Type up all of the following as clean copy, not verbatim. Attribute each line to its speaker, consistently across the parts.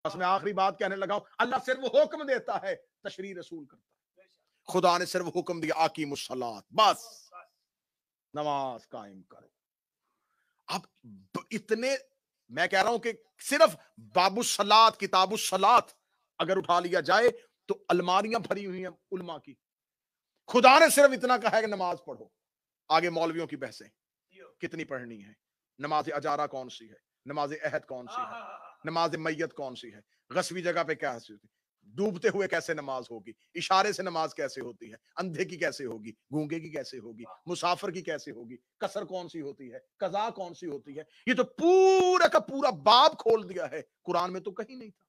Speaker 1: بس میں آخری بات کہنے لگا ہوں، اللہ صرف حکم دیتا ہے، تشریع رسول کرتا ہے۔ خدا نے صرف حکم دیا اقیموا الصلاۃ، بس نماز قائم کرو۔ اب اتنے میں کہہ رہا ہوں کہ صرف باب الصلاۃ، کتاب الصلاۃ اگر اٹھا لیا جائے تو الماریاں بھری ہوئی ہیں علماء کی۔ خدا نے صرف اتنا کہا ہے کہ نماز پڑھو، آگے مولویوں کی بحثیں کتنی پڑھنی ہے، نماز اجارہ کون سی ہے، نماز عہد کون سی ہے، نماز میت کون سی ہے، غصبی جگہ پہ کیسے ہوتی ہے، ڈوبتے ہوئے کیسے نماز ہوگی، اشارے سے نماز کیسے ہوتی ہے، اندھے کی کیسے ہوگی، گونگے کی کیسے ہوگی، مسافر کی کیسے ہوگی، قصر کون سی ہوتی ہے، قضا کون سی ہوتی ہے، یہ تو پورا کا پورا باب کھول دیا ہے۔ قرآن میں تو کہیں نہیں تھا،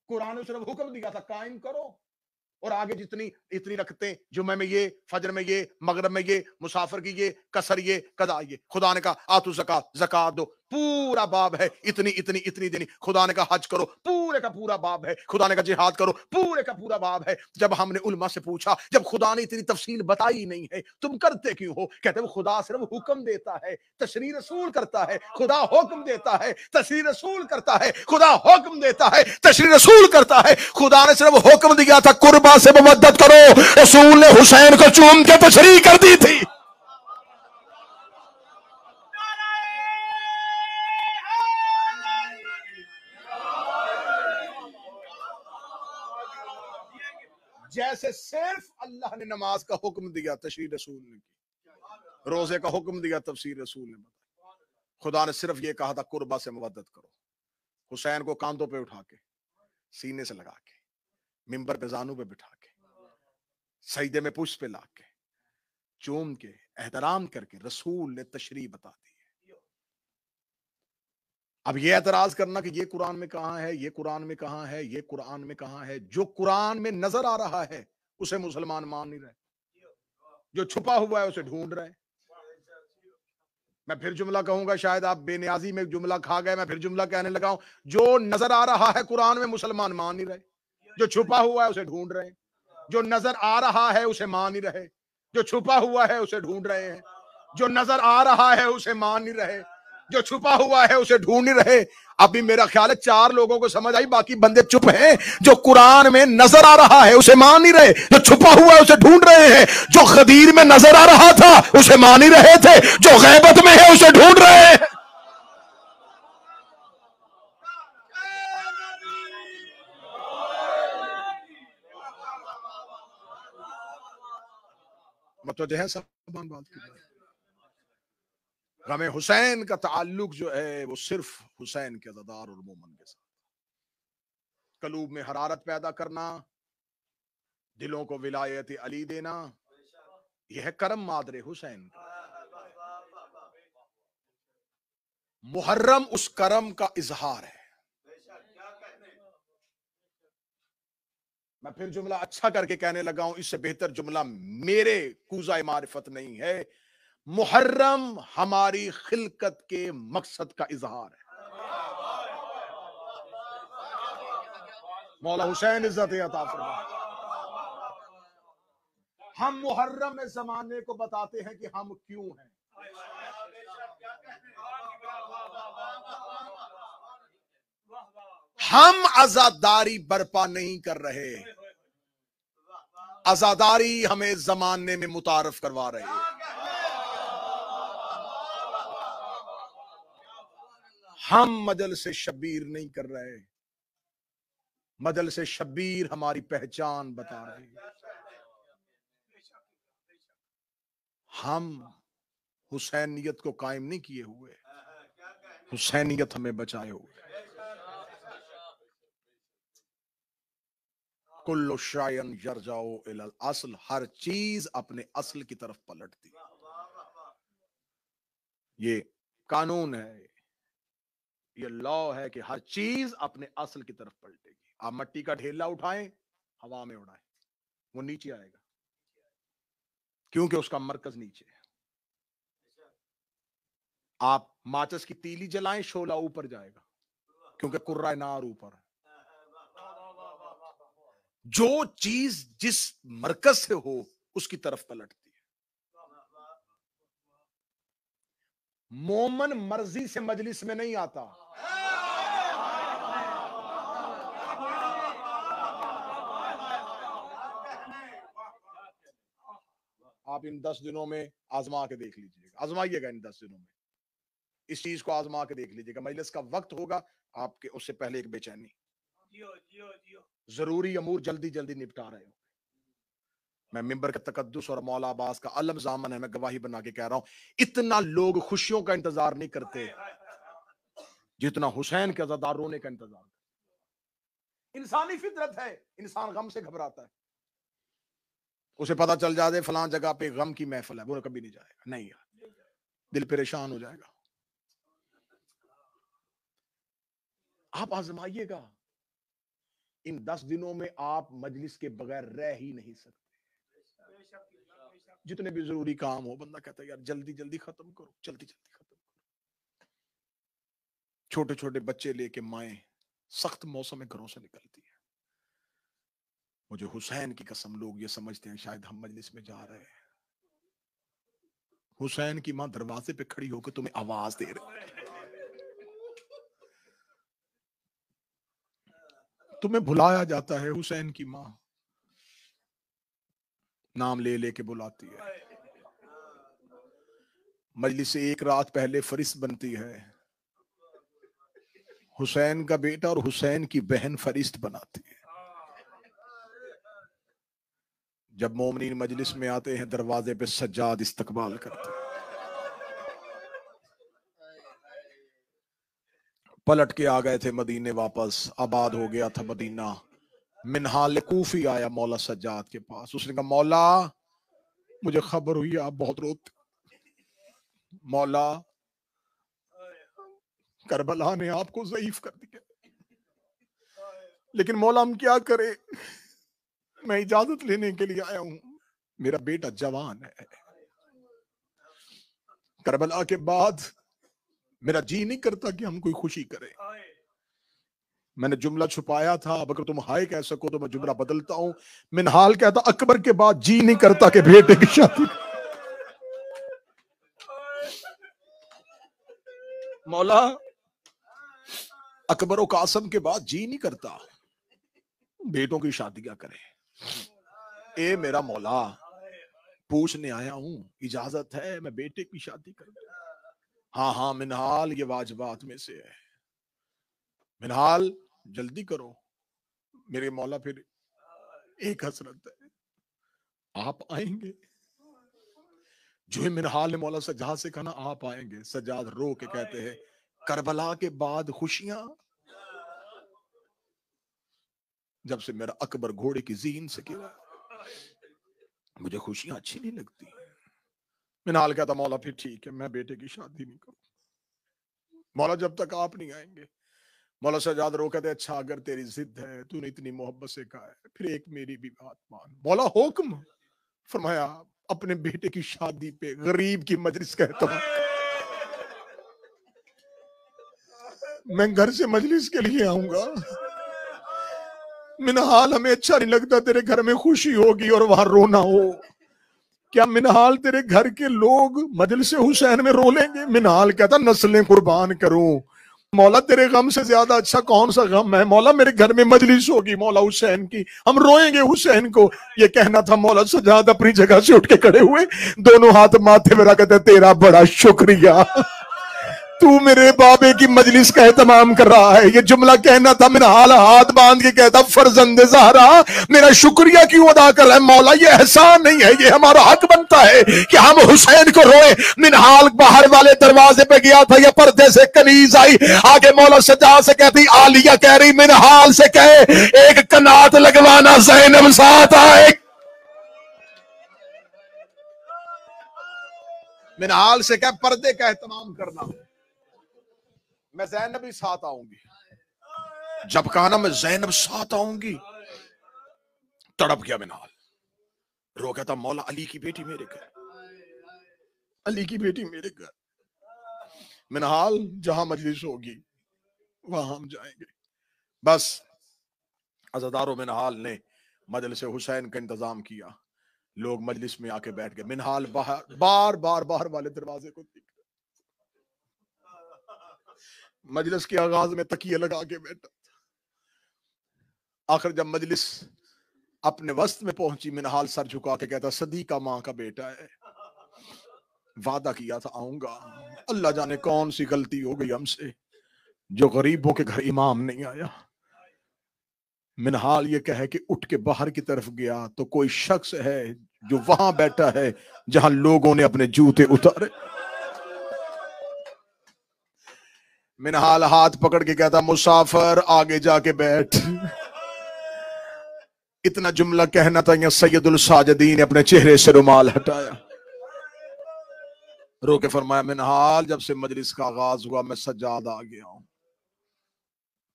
Speaker 1: قرآن نے صرف حکم دیا تھا قائم کرو، اور آگے جتنی اتنی رکھتے ہیں، جمعہ میں یہ، فجر میں یہ، مغرب میں یہ، مسافر کی یہ، قصر یہ، قضا یہ۔ خدا نے کہا آتو زکات، زکات دو، پورا باب ہے، اتنی اتنی اتنی دینی۔ خدا نے کہا حج کرو، پورے کا پورا باب ہے۔ خدا نے کہا جہاد کرو، پورے کا پورا باب ہے۔ جب ہم نے علماء سے پوچھا، جب خدا نے اتنی تفصیل بتائی نہیں ہے تم کرتے کیوں ہو؟ کہتے ہیں خدا صرف حکم دیتا ہے، تشریع رسول کرتا ہے۔ خدا حکم دیتا ہے، تشریع رسول کرتا ہے۔ خدا حکم دیتا ہے، تشریع رسول کرتا ہے۔ خدا نے صرف حکم دیا تھا قربا سے مودت کرو، رسول نے حسین کو چوم کے تشریح کر دی تھی۔ جیسے صرف اللہ نے نماز کا حکم دیا، تشریع رسول نے کی، روزے کا حکم دیا، تفسیر رسول نے بتایا۔ خدا نے صرف یہ کہا تھا قربا سے مودت کرو، حسین کو کاندھوں پہ اٹھا کے، سینے سے لگا کے، منبر پہ زانوں پہ بٹھا کے، سجدے میں پشت پہ لا کے، چوم کے، احترام کر کے رسول نے تشریح بتا دی۔ اب یہ اعتراض کرنا کہ یہ قرآن میں کہاں ہے، یہ قرآن میں کہاں ہے، یہ قرآن میں کہاں ہے، جو قرآن میں نظر آ رہا ہے اسے مسلمان مان نہیں رہے، جو چھپا ہوا ہے اسے ڈھونڈ رہے۔ میں پھر جملہ کہوں گا، شاید آپ بے نیازی میں جملہ کھا گئے، میں پھر جملہ کہنے لگا ہوں، جو نظر آ رہا ہے قرآن میں مسلمان مان نہیں رہے، جو چھپا ہوا ہے اسے ڈھونڈ رہے ہیں، جو نظر آ رہا ہے اسے مان نہیں رہے، جو چھپا ہوا ہے اسے ڈھونڈ رہے ہیں، جو نظر آ رہا ہے اسے مان نہیں رہے، جو چھپا ہوا ہے اسے ڈھونڈ نہیں رہے۔ ابھی میرا خیال ہے 4 لوگوں کو سمجھ آئی، باقی بندے چپ ہیں۔ جو قرآن میں نظر آ رہا ہے اسے مان نہیں رہے، جو چھپا ہوا ہے اسے ڈھونڈ رہے ہیں، جو غدیر میں نظر آ رہا تھا اسے مان نہیں رہے تھے، جو غیبت میں ہے اسے ڈھونڈ رہے ہیں۔ متوجہ ہے سب بات کی؟ غم حسین کا تعلق جو ہے وہ صرف حسین کے عزادار اور مومن کے ساتھ، قلوب میں حرارت پیدا کرنا، دلوں کو ولایت علی دینا، یہ ہے کرم مادر حسین کا۔ محرم اس کرم کا اظہار ہے۔ میں پھر جملہ اچھا کر کے کہنے لگا ہوں، اس سے بہتر جملہ میرے کوزہ معرفت نہیں ہے۔ محرم ہماری خلقت کے مقصد کا اظہار ہے۔ مولا حسین عزت عطا فرمائے۔ ہم محرم میں زمانے کو بتاتے ہیں کہ ہم کیوں ہیں۔ ہم عزاداری برپا نہیں کر رہے، عزاداری ہمیں زمانے میں متعارف کروا رہے ہیں۔ ہم مجلس شبیر نہیں کر رہے، مجلس شبیر ہماری پہچان بتا رہے ہیں۔ ہم حسینیت کو قائم نہیں کیے ہوئے، حسینیت ہمیں بچائے ہوئے۔ کل شیء یرجع الی الاصل، ہر چیز اپنے اصل کی طرف پلٹتی ہے۔ یہ قانون ہے، یہ لا ہے کہ ہر چیز اپنے اصل کی طرف پلٹے گی۔ آپ مٹی کا ڈھیلا اٹھائیں، ہوا میں اڑائیں، وہ نیچے آئے گا، کیونکہ اس کا مرکز نیچے ہے۔ آپ ماچس کی تیلی جلائیں، شعلہ اوپر جائے گا، کیونکہ قرہ نار اوپر ہے۔ جو چیز جس مرکز سے ہو اس کی طرف پلٹتی ہے۔ مومن مرضی سے مجلس میں نہیں آتا، آپ ان 10 دنوں میں آزما کے دیکھ لیجیے گا, آزمائیے گا ان 10 دنوں میں اس چیز کو آزما کے دیکھ لیجیے گا. مجلس کا وقت ہوگا, آپ کے اس سے پہلے ایک بے چینی, ضروری امور جلدی جلدی نپٹا رہے ہو. میں ممبر کے تقدس اور مولا عباس کا علم ضامن ہے, میں گواہی بنا کے کہہ رہا ہوں, اتنا لوگ خوشیوں کا انتظار نہیں کرتے جتنا حسین کے عزادار رونے کا انتظار. انسانی فطرت ہے, انسان غم سے گھبراتا ہے. اسے پتا چل جائے فلان جگہ پہ غم کی محفل ہے, وہ کبھی نہیں جائے گا, نہیں دل پریشان ہو جائے گا. آپ آزمائیے گا, ان 10 دنوں میں آپ مجلس کے بغیر رہ ہی نہیں سکتے. جتنے بھی ضروری کام ہو, بندہ کہتا ہے یار جلدی جلدی ختم کرو, جلدی جلدی ختم کرو. چھوٹے چھوٹے بچے لے کے مائیں سخت موسم میں گھروں سے نکلتی ہے. مجھے حسین کی قسم, لوگ یہ سمجھتے ہیں شاید ہم مجلس میں جا رہے ہیں. حسین کی ماں دروازے پہ کھڑی ہو کے تمہیں آواز دے رہی, تمہیں بلایا جاتا ہے. حسین کی ماں نام لے لے کے بلاتی ہے. مجلس سے ایک رات پہلے فرشت بنتی ہے, حسین کا بیٹا اور حسین کی بہن فرشت بناتی ہے. جب مومنین مجلس میں آتے ہیں دروازے پہ سجاد استقبال کرتے ہیں. پلٹ کے آ گئے تھے مدینے واپس, آباد ہو گیا تھا مدینہ. منہال کوفی آیا مولا سجاد کے پاس, اس نے کہا مولا مجھے خبر ہوئی آپ بہت روتے, مولا کربلا نے آپ کو ضعیف کر دیا, لیکن مولا ہم کیا کریں, میں اجازت لینے کے لیے آیا ہوں, میرا بیٹا جوان ہے, کربلا کے بعد میرا جی نہیں کرتا کہ ہم کوئی خوشی کریں. میں نے جملہ چھپایا تھا, اب اگر تم ہائے کہہ سکو تو میں جملہ بدلتا ہوں. منہال کہتا اکبر کے بعد جی نہیں کرتا کہ بیٹے کی شادی. مولا اکبر و قاسم کے بعد جی نہیں کرتا بیٹوں کی شادیاں کریں. اے میرا مولا پوچھنے آیا ہوں, اجازت ہے میں بیٹے کی شادی کروں؟ ہاں ہاں منہال یہ واجبات میں سے ہے, منہال جلدی کرو. میرے مولا پھر ایک حسرت ہے, آپ آئیں گے. جو ہی منہال نے مولا سجاد سے کہا نا آپ آئیں گے, سجاد رو کے کہتے ہیں کربلا کے بعد خوشیاں, جب سے میرا اکبر گھوڑے کی زین سے گرا مجھے خوشیاں اچھی نہیں لگتی. منہال کہتا مولا پھر ٹھیک ہے میں بیٹے کی شادی نہیں کروں. مولا جب تک آپ نہیں آئیں گے. مولا سجاد رو کہتے اچھا اگر تیری ضد ہے, تو نے اتنی محبت سے کہا ہے, پھر ایک میری بھی بات مان. مولا حکم. فرمایا اپنے بیٹے کی شادی پہ غریب کی مجلس کہتا ہوں, میں گھر سے مجلس کے لیے آؤں گا. منہال ہمیں اچھا نہیں لگتا تیرے گھر میں خوشی ہوگی اور وہاں رونا ہو. کیا منہال تیرے گھر کے لوگ مجلس حسین میں رو لیں گے؟ منہال کہتا نسلیں قربان کروں, مولا تیرے غم سے زیادہ اچھا کون سا غم ہے. مولا میرے گھر میں مجلس ہوگی مولا حسین کی, ہم روئیں گے حسین کو. یہ کہنا تھا مولا سجاد اپنی جگہ سے اٹھ کے کھڑے ہوئے, دونوں ہاتھ ماتھے پہ رکھ کہتے تیرا بڑا شکریہ, تو میرے بابے کی مجلس کا اہتمام کر رہا ہے. یہ جملہ کہنا تھا منہال ہاتھ باندھ کے کہتا فرزند زہرا میرا شکریہ کیوں ادا کر رہا ہے مولا, یہ احسان نہیں ہے, یہ ہمارا حق بنتا ہے کہ ہم حسین کو روئے. منہال باہر والے دروازے پہ گیا تھا, یہ پردے سے کنیز آئی, آگے مولا سجاد سے کہتی عالیہ کہہ رہی منہال سے کہے ایک کنات لگوانا زینب ساتھ آئے. منہال سے کہہ پردے کا اہتمام کرنا, میں زینب بھی ساتھ آؤں گی. جب کہا نا میں زینب ساتھ آؤں گی, تڑپ گیا منہال, رو کہتا مولا علی کی بیٹی میرے گھر, علی کی بیٹی میرے گھر. منہال جہاں مجلس ہوگی وہاں ہم جائیں گے. بس عزادار و منہال نے مجلس حسین کا انتظام کیا, لوگ مجلس میں آ کے بیٹھ گئے. منہال باہر والے دروازے کو دیکھ, مجلس کے آغاز میں تکیے لگا کے بیٹھا. آخر جب مجلس اپنے وسط میں پہنچی، منہال سر جھکا کے کہتا صدیقہ ماں کا بیٹا ہے، وعدہ کیا تھا آؤں گا، اللہ جانے کون سی غلطی ہو گئی ہم سے جو غریبوں کے گھر امام نہیں آیا۔ منہال یہ کہے کہ اٹھ کے باہر کی طرف گیا تو کوئی شخص ہے جو وہاں بیٹھا ہے جہاں لوگوں نے اپنے جوتے اتارے۔ منہال ہاتھ پکڑ کے کہتا مسافر آگے جا کے بیٹھ۔ اتنا جملہ کہنا تھا، یا سید الساجدین نے اپنے چہرے سے رومال ہٹایا، رو کے فرمایا منہال جب سے مجلس کا آغاز ہوا میں سجاد آ گیا ہوں،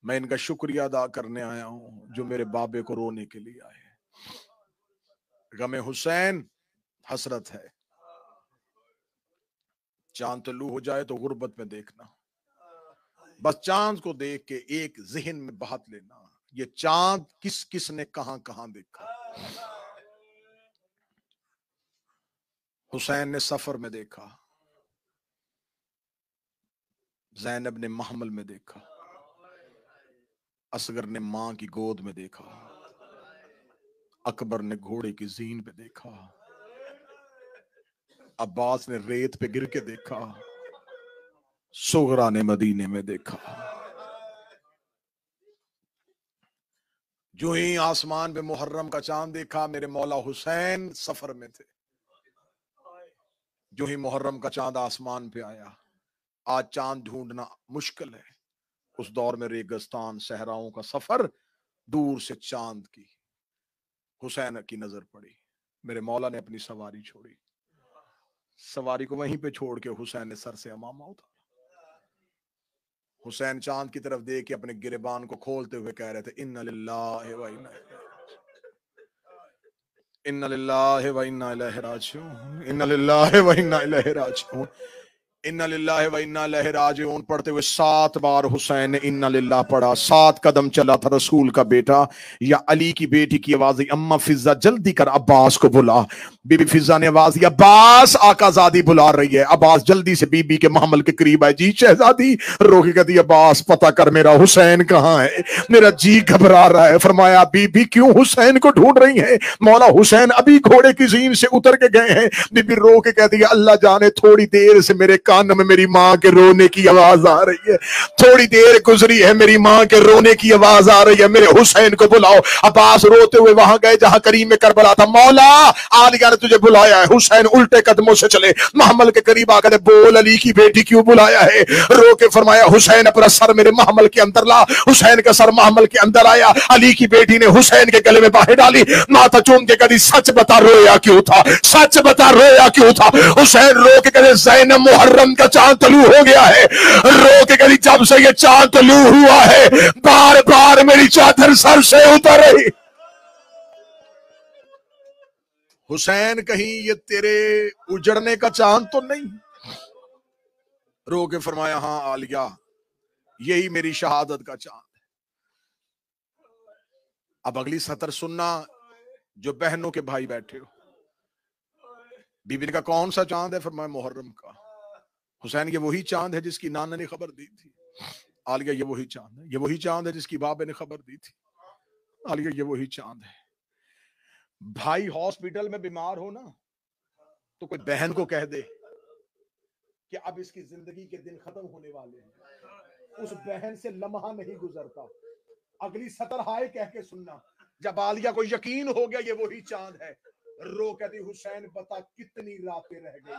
Speaker 1: میں ان کا شکریہ ادا کرنے آیا ہوں جو میرے بابے کو رونے کے لیے آئے۔ غم حسین حسرت ہے، چاند طلوع ہو جائے تو غربت میں دیکھنا، بس چاند کو دیکھ کے ایک ذہن میں بہت لینا، یہ چاند کس کس نے کہاں کہاں دیکھا۔ حسین نے سفر میں دیکھا، زینب نے محمل میں دیکھا، اصغر نے ماں کی گود میں دیکھا، اکبر نے گھوڑے کی زین پہ دیکھا، عباس نے ریت پہ گر کے دیکھا، صغرا نے مدینے میں دیکھا۔ جو ہی آسمان پہ محرم کا چاند دیکھا میرے مولا حسین سفر میں تھے، جو ہی محرم کا چاند آسمان پہ آیا، آج چاند ڈھونڈنا مشکل ہے، اس دور میں ریگستان صحراؤں کا سفر، دور سے چاند کی حسین کی نظر پڑی، میرے مولا نے اپنی سواری چھوڑی، سواری کو وہیں پہ چھوڑ کے حسین نے سر سے امامہ اتارا۔ حسین چاند کی طرف دیکھ کے اپنے گریبان کو کھولتے ہوئے کہہ رہے تھے ان للہ و انا الیہ راجعون، ان للہ و انا الیہ راجعون، ان للہ و انا الیہ راجعون پڑھتے ہوئے 7 بار حسین نے ان للہ پڑھا۔ 7 قدم چلا تھا رسول کا بیٹا، یا علی کی بیٹی کی آواز آئی اما فضہ جلدی کر عباس کو بلا، بی بی فضہ نے آواز دی عباس آقا زادی بلا رہی ہے، عباس جلدی سے بی بی کے محمل کے قریب آئے، جی شہزادی، رو کے کہتی عباس پتہ کر میرا حسین کہاں ہے، میرا جی گھبرا رہا ہے۔ فرمایا بی بی کیوں حسین کو ڈھونڈ رہی ہیں؟ مولا حسین ابھی گھوڑے کی زین سے اتر کے گئے ہیں۔ بی بی رو کے کہتی ہے اللہ جانے تھوڑی دیر سے میرے کان میں میری ماں کے رونے کی آواز آ رہی ہے، تھوڑی دیر گزری ہے میری ماں کے رونے کی آواز آ رہی ہے، میرے حسین کو بلاؤ۔ عباس روتے ہوئے وہاں گئے جہاں کریم کربلا تھا، مولا عالیہ نے تجھے بلایا ہے۔ حسین الٹے قدموں سے چلے، محمل کے قریب آ کر بول علی کی بیٹی کیوں بلایا ہے؟ رو کے فرمایا حسین اپنا سر میرے محمل کے اندر لا۔ حسین کا سر محمل کے اندر آیا، علی کی بیٹی نے حسین کے گلے میں باہیں ڈالی، ماتھا چوم کے کہتی سچ بتا رویا کیوں تھا، سچ بتا رویا کیوں تھا؟ حسین رو کے کہتے زینب محرم کا چاند طلوع ہو گیا ہے، رو کے کہتی جب سے یہ چاند طلوع ہوا ہے بار بار میری چادر سر سے اتر رہی۔ حسین کہیں یہ تیرے اجڑنے کا چاند تو نہیں؟ رو کے فرمایا ہاں عالیہ یہی میری شہادت کا چاند ہے۔ اب اگلی سطر سننا جو بہنوں کے بھائی بیٹھے ہو، بی بی نے کہا کون سا چاند ہے؟ فرمایا محرم کا۔ حسین یہ وہی چاند ہے جس کی نانا نے خبر دی تھی۔ عالیہ یہ وہی چاند ہے، یہ وہی چاند ہے جس کی بابے نے خبر دی تھی۔ عالیہ یہ وہی چاند ہے۔ بھائی ہاسپٹل میں بیمار ہو نا تو کوئی بہن کو کہہ دے کہ اب اس کی زندگی کے دن ختم ہونے والے ہیں، اس بہن سے لمحہ نہیں گزرتا۔ اگلی سطر ہائے کہہ کے سننا، جب عالیہ کو یقین ہو گیا یہ وہی چاند ہے، رو کہتی حسین بتا کتنی راتیں رہ گئی؟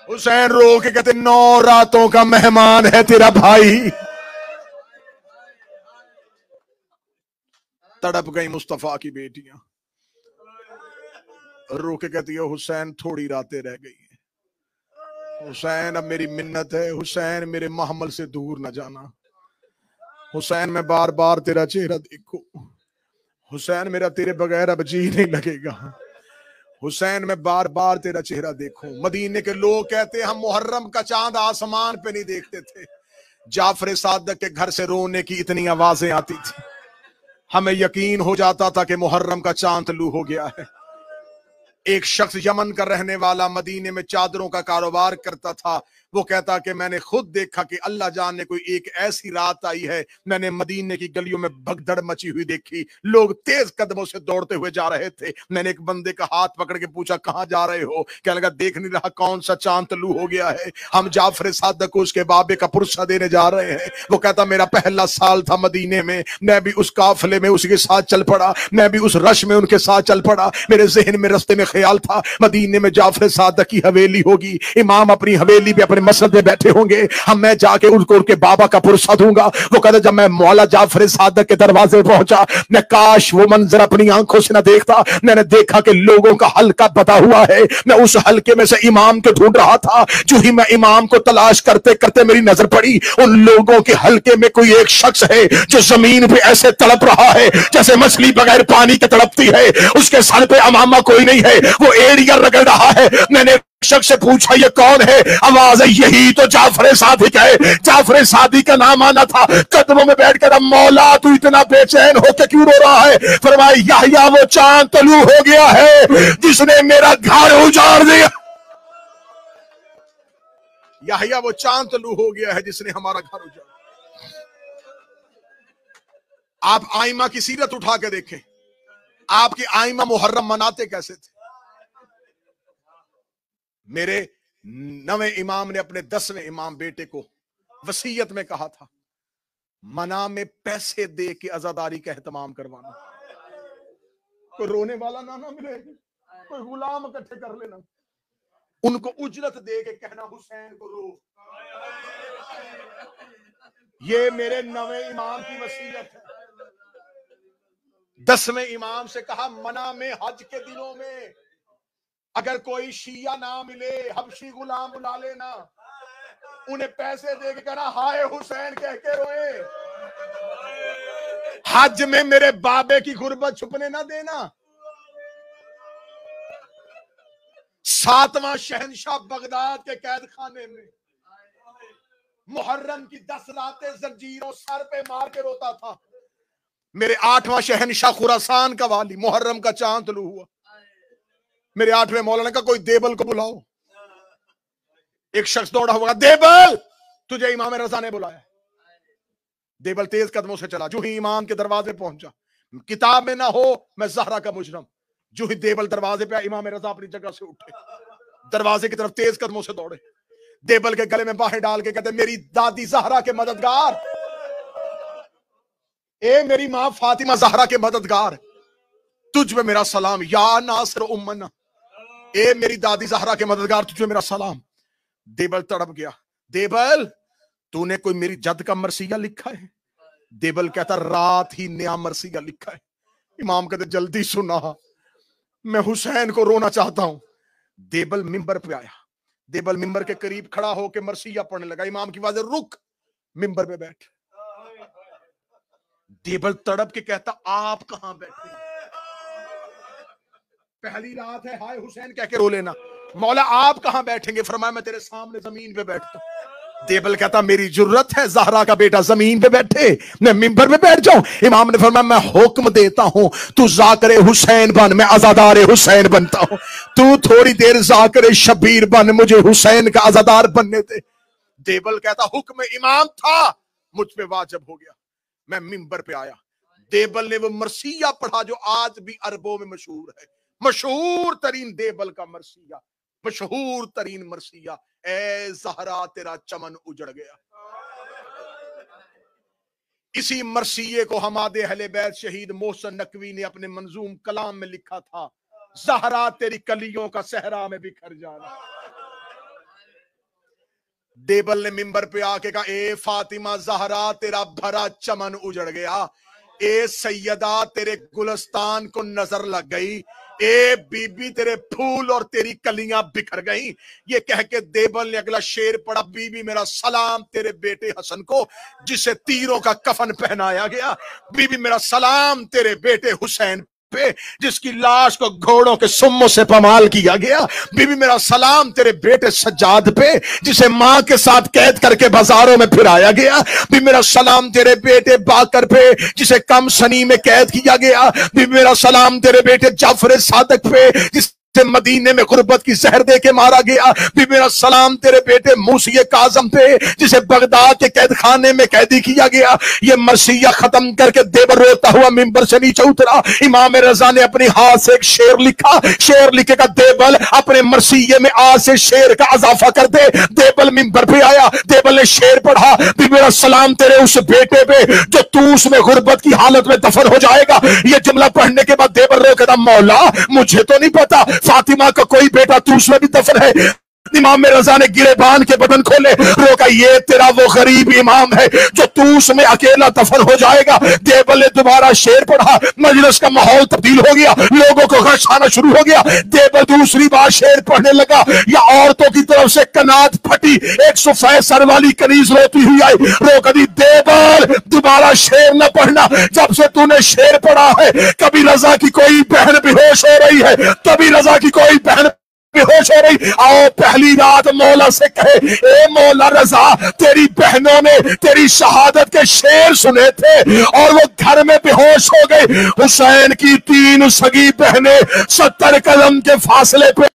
Speaker 1: حسین رو کے کہتے 9 راتوں کا مہمان ہے تیرا بھائی۔ تڑپ گئی مصطفیٰ کی بیٹیاں، رو کے کہتی ہے حسین تھوڑی راتیں رہ گئی ہیں، حسین اب میری منت ہے، حسین میرے محمل سے دور نہ جانا، حسین میں بار بار تیرا چہرہ دیکھو، حسین میرا تیرے بغیر اب جی نہیں لگے گا، حسین میں بار بار تیرا چہرہ دیکھوں۔ مدینے کے لوگ کہتے ہم محرم کا چاند آسمان پہ نہیں دیکھتے تھے، جعفر صادق کے گھر سے رونے کی اتنی آوازیں آتی تھی، ہمیں یقین ہو جاتا تھا کہ محرم کا چاند طلوع ہو گیا ہے۔ ایک شخص یمن کا رہنے والا مدینے میں چادروں کا کاروبار کرتا تھا، وہ کہتا کہ میں نے خود دیکھا کہ اللہ جان نے کوئی ایک ایسی رات آئی ہے، میں نے مدینے کی گلیوں میں بھگدڑ مچی ہوئی دیکھی، لوگ تیز قدموں سے دوڑتے ہوئے جا رہے تھے، میں نے ایک بندے کا ہاتھ پکڑ کے پوچھا کہاں جا رہے ہو؟ کہنے لگا دیکھ نہیں رہا کون سا چاند طلوع ہو گیا ہے، ہم جعفر صادق کو اس کے بابے کا پرسہ دینے جا رہے ہیں۔ وہ کہتا میرا پہلا سال تھا مدینے میں، میں بھی اس قافلے میں اس کے ساتھ چل پڑا، میں بھی اس رش میں ان کے ساتھ چل پڑا، میرے ذہن میں رستے میں خیال تھا مدینے میں جعفر صادق کی حویلی ہوگی، امام اپنی حویلی پہ اپنے مسجد میں بیٹھے ہوں گے، ہم میں جا کے ان کے بابا کا پرسہ دوں گا۔ وہ کہتا جب میں مولا جعفر صادق کے دروازے پہنچا، میں کاش وہ منظر اپنی آنکھوں سے نہ دیکھتا، میں نے دیکھا کہ لوگوں کا حلقہ بتا ہوا ہے، میں اس حلقے میں سے امام کو ڈھونڈ رہا تھا، جو ہی میں امام کو تلاش کرتے کرتے میری نظر پڑی ان لوگوں کے حلقے میں کوئی ایک شخص ہے جو زمین پہ ایسے تڑپ رہا ہے جیسے مچھلی بغیر پانی کے تڑپتی ہے، اس کے سر پہ امامہ کوئی نہیں ہے، وہ ایڑیاں رگڑ رہا ہے۔ میں نے شخص سے پوچھا یہ کون ہے؟ آواز ہے یہی تو جعفر صادق ہے۔ جعفر صادق کا نام آنا تھا، قدموں میں بیٹھ کر مولا تو اتنا بے چین ہو کے کیوں رو رہا ہے؟ فرمایا یحییٰ وہ چاند طلوع ہو گیا ہے جس نے میرا گھر اجاڑ دیا، یحییٰ وہ چاند طلوع ہو گیا ہے جس نے ہمارا گھر اجاڑ دیا۔ آپ آئمہ کی سیرت اٹھا کے دیکھیں، آپ کی آئمہ محرم مناتے کیسے تھے؟ میرے 9ویں امام نے اپنے 10ویں امام بیٹے کو وصیت میں کہا تھا منا میں پیسے دے کے عزاداری کا اہتمام کروانا، کوئی رونے والا نہ ملے، کوئی غلام اکٹھے کر لینا، ان کو اجرت دے کے کہنا حسین کو رو۔ یہ میرے 9ویں امام کی وصیت ہے۔ 10ویں امام سے کہا منا میں حج کے دنوں میں اگر کوئی شیعہ نہ ملے حبشی غلام بلا لینا، انہیں پیسے دے کے کہنا ہائے حسین کہہ کے روئے، حج میں میرے بابے کی غربت چھپنے نہ دینا۔ 7واں شہنشاہ بغداد کے قید خانے میں محرم کی 10 راتیں زنجیروں سر پہ مار کے روتا تھا۔ میرے 8واں شہنشاہ خراسان کا والی محرم کا چاند طلوع ہوا، میرے 8ویں مولانا کا کوئی دیبل کو بلاؤ، ایک شخص دوڑا ہوا دیبل تجھے امام رضا نے بلایا۔ دیبل تیز قدموں سے چلا، جو ہی امام کے دروازے پہنچا، کتاب میں نہ ہو میں زہرا کا مجرم، جو ہی دیبل دروازے پہ امام رضا اپنی جگہ سے اٹھے، دروازے کی طرف تیز قدموں سے دوڑے، دیبل کے گلے میں باہیں ڈال کے کہتے میری دادی زہرا کے مددگار، اے میری ماں فاطمہ زہرا کے مددگار، تجھ پہ میرا سلام یا ناصر امنا، اے میری دادی زہرا کے مددگار تجھ پہ میرا سلام۔ دیبل تڑپ گیا، دیبل تو نے کوئی میری جد کا مرثیہ لکھا ہے؟ دیبل کہتا رات ہی نیا مرثیہ لکھا ہے۔ امام کہتے جلدی سنا، میں حسین کو رونا چاہتا ہوں۔ دیبل ممبر پہ آیا، دیبل ممبر کے قریب کھڑا ہو کے مرثیہ پڑھنے لگا، امام کی آواز رک، ممبر پہ بیٹھ۔ دیبل تڑپ کے کہتا آپ کہاں بیٹھے؟ پہلی رات ہے، ہائے حسین کہہ کے رو لینا۔ مولا آپ کہاں بیٹھیں گے؟ فرمایا میں تیرے سامنے زمین پہ بیٹھتا ہوں۔ دیبل کہتا میری جرت ہے زہرا کا بیٹا زمین پہ بیٹھے، میں ممبر پہ بیٹھ جاؤں؟ امام نے فرمایا میں حکم دیتا ہوں تو ذاکر حسین بن، میں عزادار حسین بنتا ہوں، تو تھوڑی دیر ذاکر شبیر بن، مجھے حسین کا عزادار بننے دے۔ دیبل کہتا حکم امام تھا مجھ پہ واجب ہو گیا، میں ممبر پہ آیا۔ دیبل نے وہ مرثیہ پڑھا جو آج بھی عربوں میں مشہور ہے، مشہور ترین دیبل کا مرثیہ، مشہور ترین مرثیہ، اے زہرا تیرا چمن اجڑ گیا۔ اسی مرثیے کو حماد اہل بیت شہید محسن نقوی نے اپنے منظوم کلام میں لکھا تھا، زہرا تیری کلیوں کا صحرا میں بکھر جانا۔ دیبل نے ممبر پہ آ کے کہا اے فاطمہ زہرا تیرا بھرا چمن اجڑ گیا، اے سیدہ تیرے گلستان کو نظر لگ گئی، اے بی بی تیرے پھول اور تیری کلیاں بکھر گئیں۔ یہ کہہ کے دیبل نے اگلا شعر پڑھا، بی بی میرا سلام تیرے بیٹے حسن کو جسے تیروں کا کفن پہنایا گیا، بی بی میرا سلام تیرے بیٹے حسین پہ جس کی لاش کو گھوڑوں کے سموں سے پامال کیا گیا، بی بی میرا سلام تیرے بیٹے سجاد پہ جسے ماں کے ساتھ قید کر کے بازاروں میں پھرایا گیا، بی بی میرا سلام تیرے بیٹے باقر پہ جسے کم سنی میں قید کیا گیا، بی بی میرا سلام تیرے بیٹے جعفر صادق پہ جس مدینے میں غربت کی زہر دے کے مارا گیا. بی میرا سلام تیرے بیٹے موسی کاظم پہ جسے بغداد کے قید خانے میں قیدی کیا گیا. یہ مرثیہ ختم کر کے دیبل روتا ہوا ممبر سے نیچے اترا. امام رضا نے اپنی ہاتھ سے ایک شعر لکھا. شعر لکھے گا دیبل اپنے مرثیے میں آج سے شعر کا اضافہ کر دے. دیبل ممبر پہ آیا, دیبل نے شعر پڑھا. بی میرا سلام تیرے اس بیٹے پہ جو توس میں غربت کی حالت میں دفن ہو جائے گا. یہ جملہ پڑھنے کے بعد دیبل رو کہتا مولا مجھے تو نہیں پتا فاطمہ کا کوئی بیٹا توس میں بھی دفن ہے. امام رضا نے گریبان کے بٹن کھولے, روکا یہ تیرا وہ غریب امام ہے جو توس میں اکیلا دفن ہو جائے گا. دیبل نے دوبارہ شعر پڑھا. مجلس کا ماحول تبدیل ہو گیا, لوگوں کو غش آنا شروع ہو گیا. دیبل دوسری بار شعر پڑھنے لگا. یا عورتوں کی طرف سے کنات پھٹی, ایک سفید سر والی کنیز روتی ہوئی آئی. روکا دی دیبل دوبارہ شعر نہ پڑھنا, جب سے تو نے شعر پڑھا ہے کبھی رضا کی کوئی بہن بے ہوش ہو رہی ہے, کبھی رضا کی کوئی بہن بے ہوش ہو رہی. آؤ پہلی رات مولا سے کہے اے مولا رضا تیری بہنوں نے تیری شہادت کے شعر سنے تھے اور وہ گھر میں بے ہوش ہو گئے. حسین کی 3 سگی بہنیں 70 قدم کے فاصلے پہ